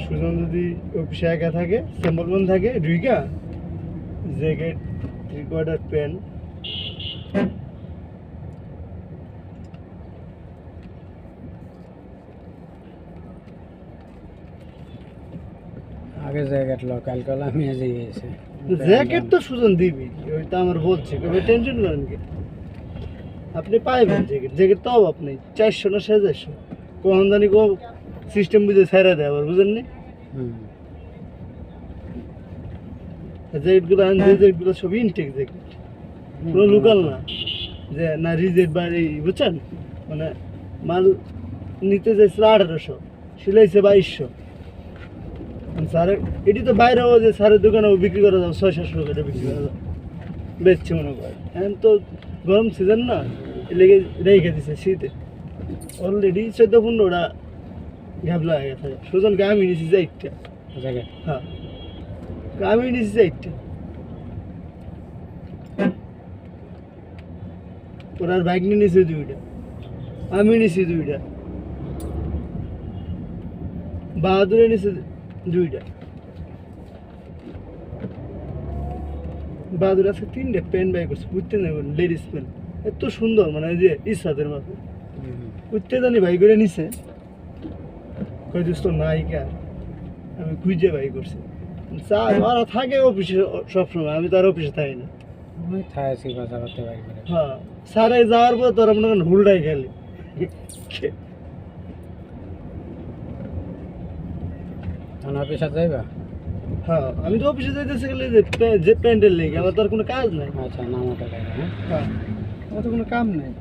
সুজন যদি অফিসে একা থাকে স্যাম্পল মন থাকে ঢুইকা জ্যাকেট থ্রি কোয়ার্টার প্যান্ট আগে জ্যাকেট লো কালকে আমি আজই গেছি জ্যাকেট তো সুজন দিবি ওই তো আমার বলছে কবে টেনশন করেন কি আপনি পাইবেন জ্যাকেট জ্যাকেট তাও আপনি 400 না 450 কোন জানি কো সিস্টেম বুঝে ছাইরা দেয় আবার বুঝেন নি জ্যাকেটগুলো আনছে জ্যাকেটগুলো সব ইনটেক জ্যাকেট কোনো লোকাল না যে না রিজেক্ট বা এই বুঝছেন মানে মাল নিতে যাইছিল 1800 সিলাইছে 2200 স্যার এটি তো বাইরেও যে স্যারের দোকানেও বিক্রি করা যাবে 600-700 করে বিক্রি করা যাবে বেচছে মনে করে এখন তো গরম সিজন না লেগে রেখে দিছে শীতে অলরেডি 14-15টা ঘাবলা হয়ে গেছে সুজনকে আমি নিয়েছি যে একটা জ্যাকেট হ্যাঁ আমি নিয়েছি যে একটা ওনার বাইক নিয়ে নিয়েছে 2টা আমি নিয়েছি 2টা বাহাদুরে নিয়েছে 2টা বাহাদুর আছে 3টা পেন বাই করছে বুঝতে নেই লেডিস পেন এত সুন্দর মানে এই যে ইসাদের মতো বুঝতে জানি ভাই করে নিছে কই দোস্ত নায়িকা আমি খুঁজে ভাই করছি স্যার ওরা থাকে অফিসে সবসময় আমি তো আর অফিসে থাকি না আমি থাকি কথা করতে পারি করে হ্যাঁ স্যারে যাওয়ার পর তোরা মনে করেন হুলডাই খেলে থানা অফিসে যাইবা হ্যাঁ আমি তো অফিসে যাইতেছি গেলে যে প্যান্টের লেগে আমার তো আর কোনো কাজ নাই আচ্ছা নাম ওটা হ্যাঁ হ্যাঁ আমার তো কোনো কাম নাই